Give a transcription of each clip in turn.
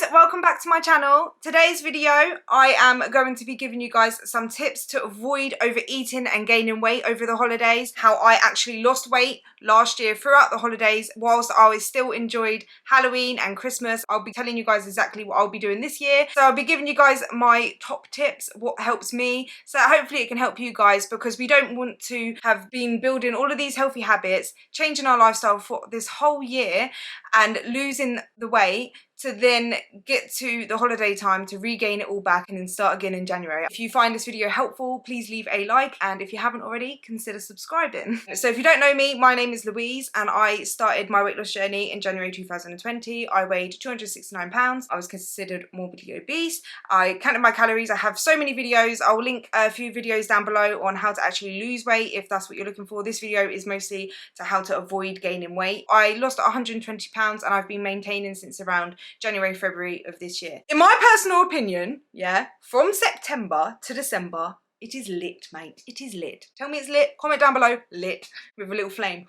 guys, welcome back to my channel. Today's video, I am going to be giving you guys some tips to avoid overeating and gaining weight over the holidays. How I actually lost weight last year throughout the holidays whilst I still enjoyed Halloween and Christmas. I'll be telling you guys exactly what I'll be doing this year. So I'll be giving you guys my top tips, what helps me. So hopefully it can help you guys, because we don't want to have been building all of these healthy habits, changing our lifestyle for this whole year and losing the weight to then get to the holiday time to regain it all back and then start again in January. If you find this video helpful, please leave a like, and if you haven't already, consider subscribing. So if you don't know me, my name is Louise and I started my weight loss journey in January 2020. I weighed 269 pounds. I was considered morbidly obese. I counted my calories. I have so many videos. I'll link a few videos down below on how to actually lose weight if that's what you're looking for. This video is mostly to how to avoid gaining weight. I lost 120 pounds and I've been maintaining since around January, February of this year. In my personal opinion, yeah, from September to December, it is lit, mate. It is lit. Tell me it's lit. Comment down below. Lit. With a little flame.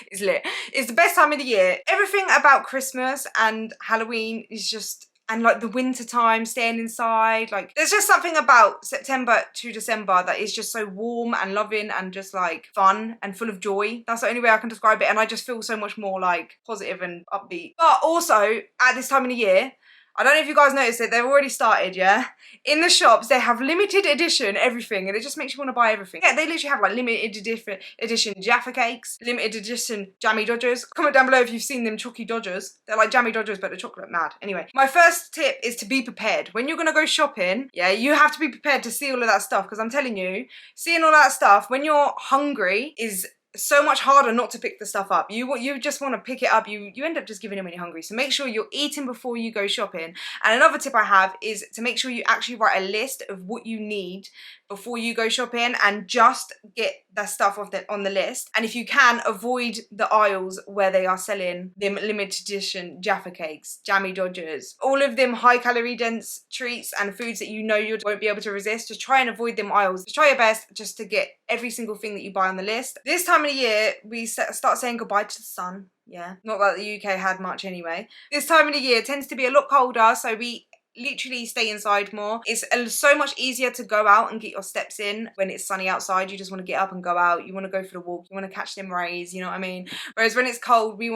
It's lit. It's the best time of the year. Everything about Christmas and Halloween is just... and like the winter time, staying inside, like there's just something about September to December that is just so warm and loving and just like fun and full of joy. That's the only way I can describe it, and I just feel so much more like positive and upbeat. But also at this time of the year, I don't know if you guys noticed it, they've already started, yeah? In the shops, they have limited edition everything, and it just makes you want to buy everything. Yeah, they literally have like limited edition Jaffa cakes, limited edition jammy Dodgers. Comment down below if you've seen them chalky Dodgers. They're like jammy Dodgers, but they're chocolate, mad. Anyway, my first tip is to be prepared. When you're gonna go shopping, yeah, you have to be prepared to see all of that stuff, because I'm telling you, seeing all that stuff when you're hungry is so much harder not to pick the stuff up. You just want to pick it up. You end up just giving in when you're hungry. So make sure you're eating before you go shopping. And another tip I have is to make sure you actually write a list of what you need before you go shopping, and just get that stuff on the list. And if you can, avoid the aisles where they are selling them limited edition Jaffa cakes, jammy Dodgers, all of them high calorie dense treats and foods that you know you won't be able to resist. Just try and avoid them aisles. Just try your best just to get every single thing that you buy on the list. This time of the year, we start saying goodbye to the sun. Yeah, not that the UK had much anyway. This time of the year tends to be a lot colder, so we literally stay inside more. It's so much easier to go out and get your steps in when it's sunny outside. You just want to get up and go out. You want to go for the walk. You want to catch them rays, you know what I mean? Whereas when it's cold, we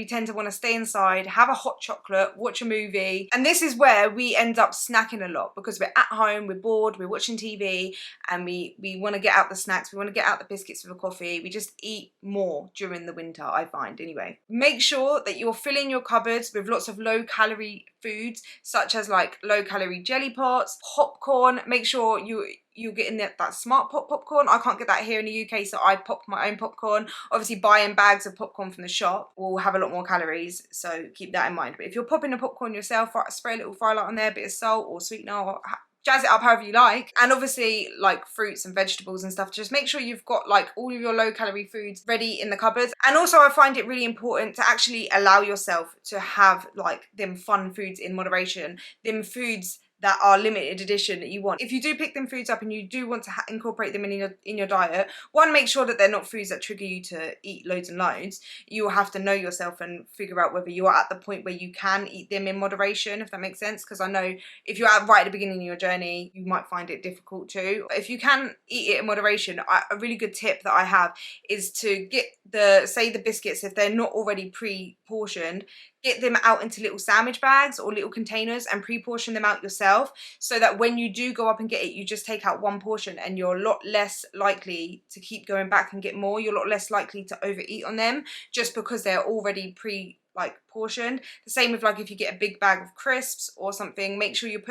tend to want to stay inside, have a hot chocolate, watch a movie. And this is where we end up snacking a lot, because we're at home, we're bored, we're watching TV, and we want to get out the snacks. We want to get out the biscuits with a coffee. We just eat more during the winter, I find, anyway. Make sure that you're filling your cupboards with lots of low calorie foods, such as like low calorie jelly pots, popcorn. Make sure you're getting that smart pop popcorn. I can't get that here in the UK, so I pop my own popcorn. Obviously buying bags of popcorn from the shop will have a lot more calories, so keep that in mind. But if you're popping the popcorn yourself, spray a little fry light on there, a bit of salt or sweetener, or jazz it up however you like. And obviously like fruits and vegetables and stuff, just make sure you've got like all of your low calorie foods ready in the cupboards. And also I find it really important to actually allow yourself to have like them fun foods in moderation, them foods that are limited edition that you want. If you do pick them foods up and you do want to incorporate them in your diet, one, make sure that they're not foods that trigger you to eat loads and loads. You will have to know yourself and figure out whether you are at the point where you can eat them in moderation, if that makes sense. Because I know if you're right at the beginning of your journey, you might find it difficult too. If you can eat it in moderation, a really good tip that I have is to get the biscuits, if they're not already pre-portioned, get them out into little sandwich bags or little containers and pre-portion them out yourself, so that when you do go up and get it, you just take out one portion and you're a lot less likely to keep going back and get more. You're a lot less likely to overeat on them just because they're already portioned. The same with like if you get a big bag of crisps or something, make sure you're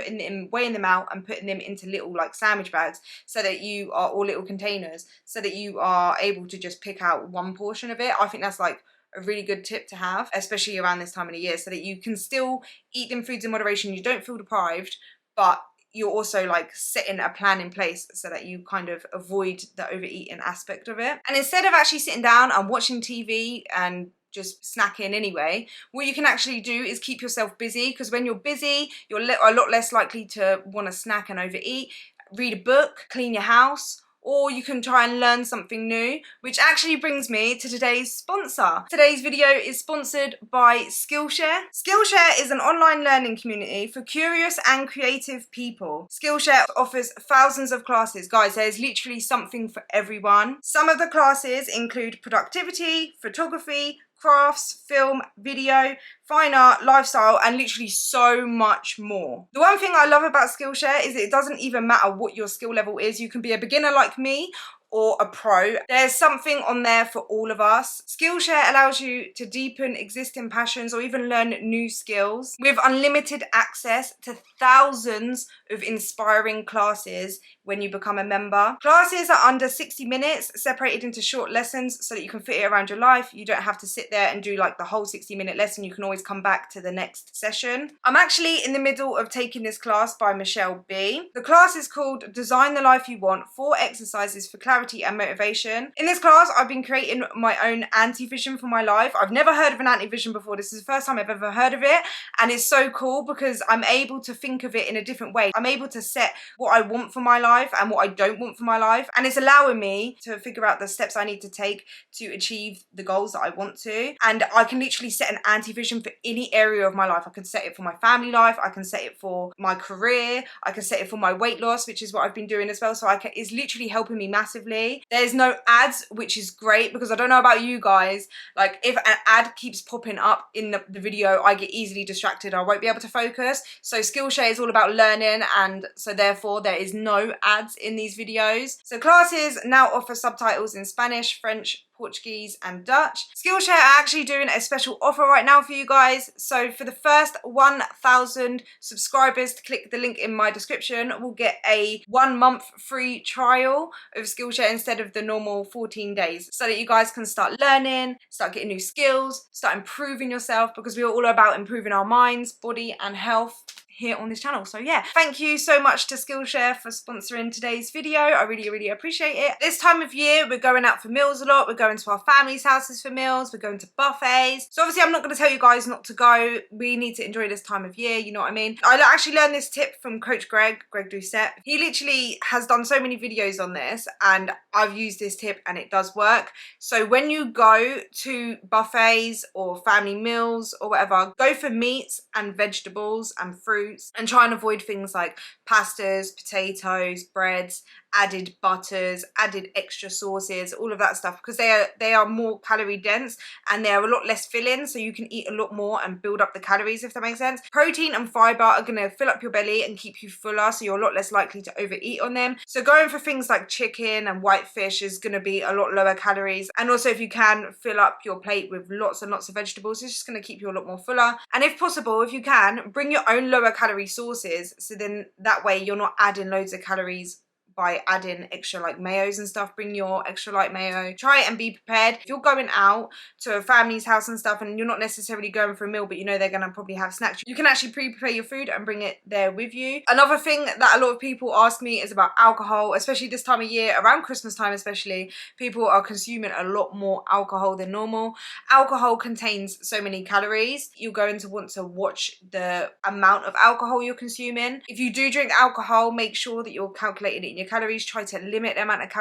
weighing them out and putting them into little like sandwich bags, so that you are, or little containers, so that you are able to just pick out one portion of it. I think that's like a really good tip to have, especially around this time of the year, so that you can still eat them foods in moderation, you don't feel deprived, but you're also like setting a plan in place so that you kind of avoid the overeating aspect of it. And instead of actually sitting down and watching TV and just snacking anyway, what you can actually do is keep yourself busy, because when you're busy, you're a lot less likely to want to snack and overeat. Read a book, clean your house, or you can try and learn something new, which actually brings me to today's sponsor. Today's video is sponsored by Skillshare. Skillshare is an online learning community for curious and creative people. Skillshare offers thousands of classes. Guys, there's literally something for everyone. Some of the classes include productivity, photography, crafts, film, video, fine art, lifestyle, and literally so much more. The one thing I love about Skillshare is it doesn't even matter what your skill level is. You can be a beginner like me or a pro. There's something on there for all of us. Skillshare allows you to deepen existing passions or even learn new skills with unlimited access to thousands of inspiring classes when you become a member. Classes are under 60 minutes, separated into short lessons so that you can fit it around your life. You don't have to sit there and do like the whole 60-minute lesson. You can always come back to the next session. I'm actually in the middle of taking this class by Michelle B. The class is called Design the Life You Want, 4 exercises for clarity and motivation. In this class, I've been creating my own anti-vision for my life. I've never heard of an anti-vision before. This is the first time I've ever heard of it, and it's so cool because I'm able to think of it in a different way. I'm able to set what I want for my life and what I don't want for my life, and it's allowing me to figure out the steps I need to take to achieve the goals that I want to. And I can literally set an anti-vision for any area of my life. I can set it for my family life, I can set it for my career, I can set it for my weight loss, which is what I've been doing as well. So it's literally helping me massively. There's no ads, which is great because I don't know about you guys, like if an ad keeps popping up in the video, I get easily distracted. I won't be able to focus. So Skillshare is all about learning, and so therefore there is no ads in these videos. So classes now offer subtitles in Spanish, French, Portuguese and Dutch. Skillshare are actually doing a special offer right now for you guys. So for the first 1,000 subscribers to click the link in my description, we'll get a 1-month free trial of Skillshare instead of the normal 14 days, so that you guys can start learning, start getting new skills, start improving yourself, because we're all about improving our minds, body and health here on this channel. So yeah, thank you so much to Skillshare for sponsoring today's video. I really appreciate it. This time of year, we're going out for meals a lot. We're going to our family's houses for meals. We're going to buffets. So obviously I'm not going to tell you guys not to go. We need to enjoy this time of year, you know what I mean? I actually learned this tip from Coach Greg Doucette. He literally has done so many videos on this, and I've used this tip and it does work. So when you go to buffets or family meals or whatever, go for meats and vegetables and fruit, and try and avoid things like pastas, potatoes, breads, added butters, added extra sauces, all of that stuff, because they are more calorie dense and they're a lot less filling, so you can eat a lot more and build up the calories, if that makes sense. Protein and fiber are going to fill up your belly and keep you fuller, so you're a lot less likely to overeat on them. So going for things like chicken and white fish is going to be a lot lower calories, and also if you can fill up your plate with lots and lots of vegetables, it's just going to keep you a lot more fuller. And if possible, if you can, bring your own lower calorie sauces, so then that way you're not adding loads of calories by adding extra like mayos and stuff. Bring your extra light mayo. Try it and be prepared. If you're going out to a family's house and stuff and you're not necessarily going for a meal, but you know they're going to probably have snacks, you can actually pre-prepare your food and bring it there with you. Another thing that a lot of people ask me is about alcohol, especially this time of year, around Christmas time especially. People are consuming a lot more alcohol than normal. Alcohol contains so many calories. You're going to want to watch the amount of alcohol you're consuming. If you do drink alcohol, make sure that you're calculating it in your calories. Try to limit the amount of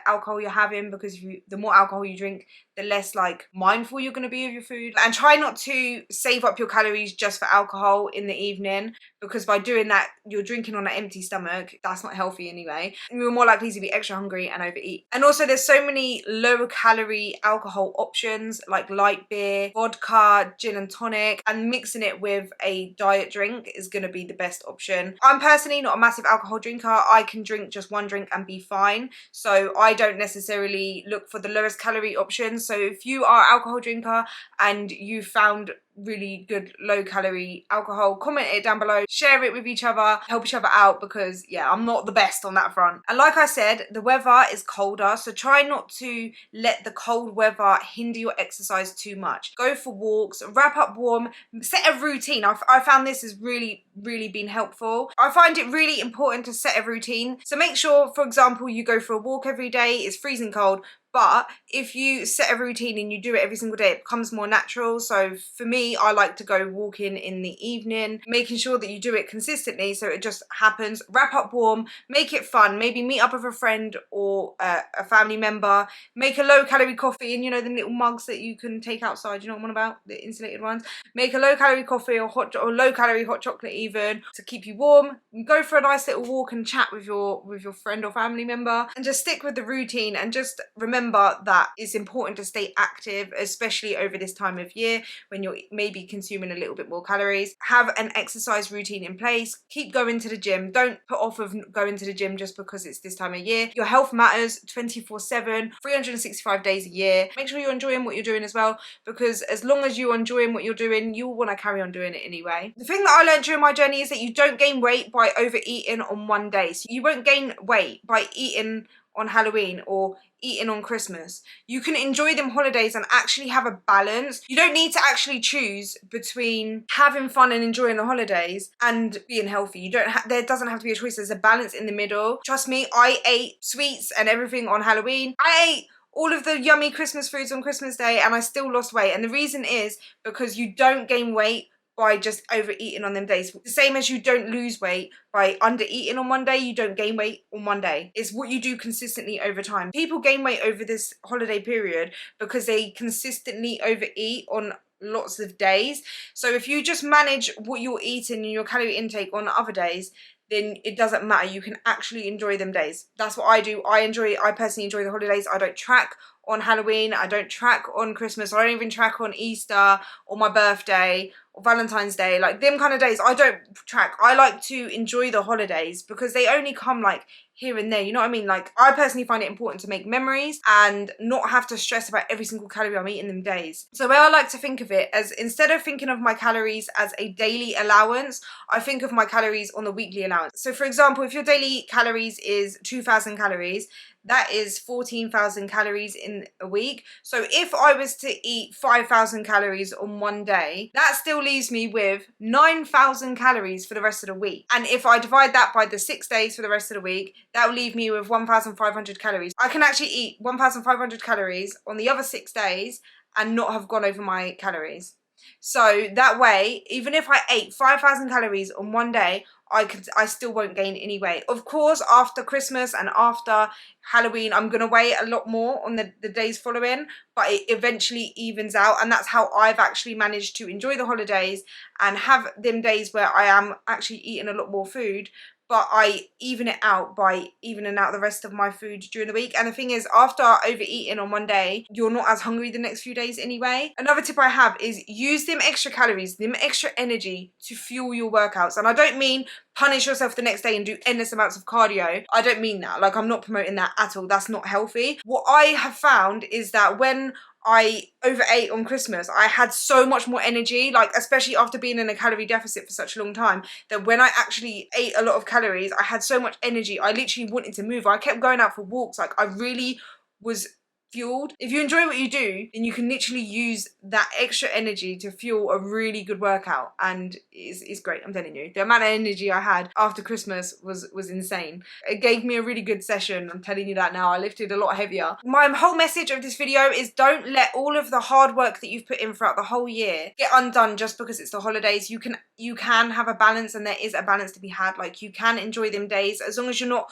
alcohol you're having, because the more alcohol you drink, the less like mindful you're going to be of your food. And try not to save up your calories just for alcohol in the evening, because by doing that you're drinking on an empty stomach. That's not healthy anyway. You're more likely to be extra hungry and overeat. And also there's so many lower calorie alcohol options like light beer, vodka, gin and tonic, and mixing it with a diet drink is going to be the best option. I'm personally not a massive alcohol drinker. I can drink just one drink and be fine, so I don't necessarily look for the lowest calorie options. So if you are an alcohol drinker and you found really good low calorie alcohol, comment it down below, share it with each other, help each other out, because yeah, I'm not the best on that front. And like I said, the weather is colder, so try not to let the cold weather hinder your exercise too much. Go for walks, wrap up warm, set a routine. I found this has really been helpful. I find it really important to set a routine, so make sure, for example, you go for a walk every day. It's freezing cold, But if you set a routine and you do it every single day, it becomes more natural. So for me, I like to go walking in the evening, making sure that you do it consistently so it just happens. Wrap up warm, make it fun, maybe meet up with a friend or a family member, make a low calorie coffee, and you know, the little mugs that you can take outside, you know what I'm on about, the insulated ones. Make a low calorie coffee or low calorie hot chocolate even to keep you warm. Go for a nice little walk and chat with your friend or family member, and just stick with the routine. And just remember that it's important to stay active, especially over this time of year when you're maybe consuming a little bit more calories. Have an exercise routine in place. Keep going to the gym. Don't put off of going to the gym just because it's this time of year. Your health matters 24/7, 365 days a year. Make sure you're enjoying what you're doing as well, because as long as you're enjoying what you're doing, you'll want to carry on doing it anyway. The thing that I learned during my journey is that you don't gain weight by overeating on one day. So you won't gain weight by eating on Halloween or eating on Christmas. You can enjoy them holidays and actually have a balance. You don't need to actually choose between having fun and enjoying the holidays and being healthy. You don't there doesn't have to be a choice. There's a balance in the middle. Trust me, I ate sweets and everything on Halloween. I ate all of the yummy Christmas foods on Christmas Day and I still lost weight. And the reason is because you don't gain weight by just overeating on them days. The same as you don't lose weight by undereating on one day, you don't gain weight on one day. It's what you do consistently over time. People gain weight over this holiday period because they consistently overeat on lots of days. So if you just manage what you're eating and your calorie intake on other days, then it doesn't matter. You can actually enjoy them days. That's what I do. I personally enjoy the holidays. I don't track on Halloween. I don't track on Christmas. I don't even track on Easter or my birthday or Valentine's Day. Like them kind of days, I don't track. I like to enjoy the holidays because they only come like here and there, you know what I mean? Like I personally find it important to make memories and not have to stress about every single calorie I'm eating them days. So where I like to think of it as, instead of thinking of my calories as a daily allowance, I think of my calories on the weekly allowance. So for example, if your daily calories is 2,000 calories, that is 14,000 calories in a week. So if I was to eat 5,000 calories on one day, that still leaves me with 9,000 calories for the rest of the week. And if I divide that by the 6 days for the rest of the week, that will leave me with 1,500 calories. I can actually eat 1,500 calories on the other 6 days and not have gone over my calories. So that way, even if I ate 5,000 calories on one day, I still won't gain any weight. Of course, after Christmas and after Halloween, I'm going to weigh a lot more on the days following, but it eventually evens out. And that's how I've actually managed to enjoy the holidays and have them days where I am actually eating a lot more food, but I even it out by evening out the rest of my food during the week. And the thing is, after overeating on one day, you're not as hungry the next few days anyway. Another tip I have is use them extra calories, them extra energy to fuel your workouts. And I don't mean punish yourself the next day and do endless amounts of cardio. I don't mean that. Like, I'm not promoting that at all. That's not healthy. What I have found is that when I overate on Christmas, I had so much more energy, like especially after being in a calorie deficit for such a long time, that when I actually ate a lot of calories, I had so much energy. I literally wanted to move. I kept going out for walks. Like I really was fueled. If you enjoy what you do, then you can literally use that extra energy to fuel a really good workout, and it's great. I'm telling you, the amount of energy I had after Christmas was insane. It gave me a really good session. I'm telling you that now. I lifted a lot heavier. My whole message of this video is don't let all of the hard work that you've put in throughout the whole year get undone just because it's the holidays. You can have a balance, and there is a balance to be had. Like you can enjoy them days as long as you're not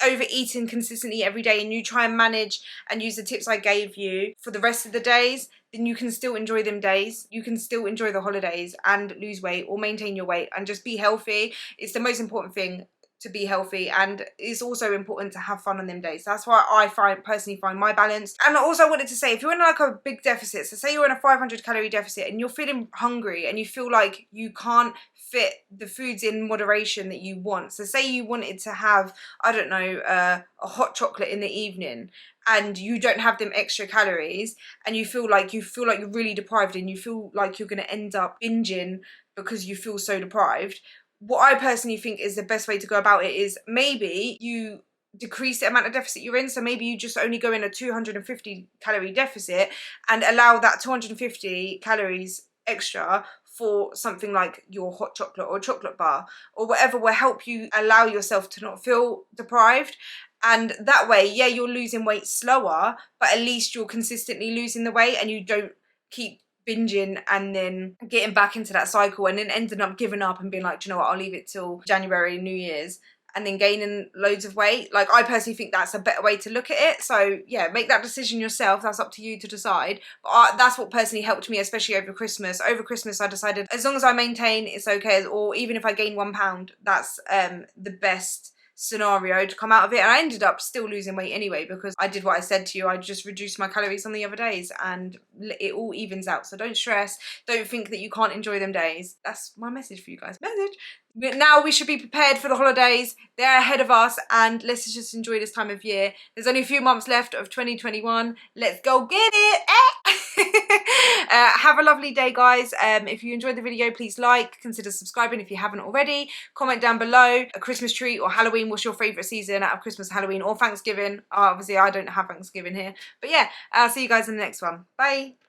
overeating consistently every day, and you try and manage and use the tips I gave you for the rest of the days, then you can still enjoy them days. You can still enjoy the holidays and lose weight or maintain your weight and just be healthy. It's the most important thing, to be healthy, and it's also important to have fun on them days. That's why I personally find my balance. And I also wanted to say, if you're in like a big deficit, so say you're in a 500 calorie deficit and you're feeling hungry and you feel like you can't fit the foods in moderation that you want. So say you wanted to have, I don't know, a hot chocolate in the evening, and you don't have them extra calories, and you feel like you're really deprived, and you feel like you're going to end up binging because you feel so deprived. What I personally think is the best way to go about it is maybe you decrease the amount of deficit you're in. So maybe you just only go in a 250 calorie deficit and allow that 250 calories extra for something like your hot chocolate or chocolate bar or whatever will help you allow yourself to not feel deprived. And that way, yeah, you're losing weight slower, but at least you're consistently losing the weight and you don't keep binging and then getting back into that cycle and then ending up giving up and being like, do you know what, I'll leave it till January, New Year's, and then gaining loads of weight. Like, I personally think that's a better way to look at it. So yeah, make that decision yourself. That's up to you to decide. But that's what personally helped me, especially over Christmas. Over Christmas, I decided as long as I maintain, it's okay. Or even if I gain 1 pound, that's the best scenario to come out of it. And I ended up still losing weight anyway, because I did what I said to you. I just reduced my calories on the other days and it all evens out. So don't stress. Don't think that you can't enjoy them days. That's my message for you guys. Message. But now we should be prepared for the holidays. They're ahead of us and let's just enjoy this time of year. There's only a few months left of 2021. Let's go get it. Have a lovely day, guys. If you enjoyed the video, please like, consider subscribing if you haven't already. Comment down below a Christmas treat or Halloween. What's your favourite season out of Christmas, Halloween or Thanksgiving? Obviously, I don't have Thanksgiving here. But yeah, I'll see you guys in the next one. Bye.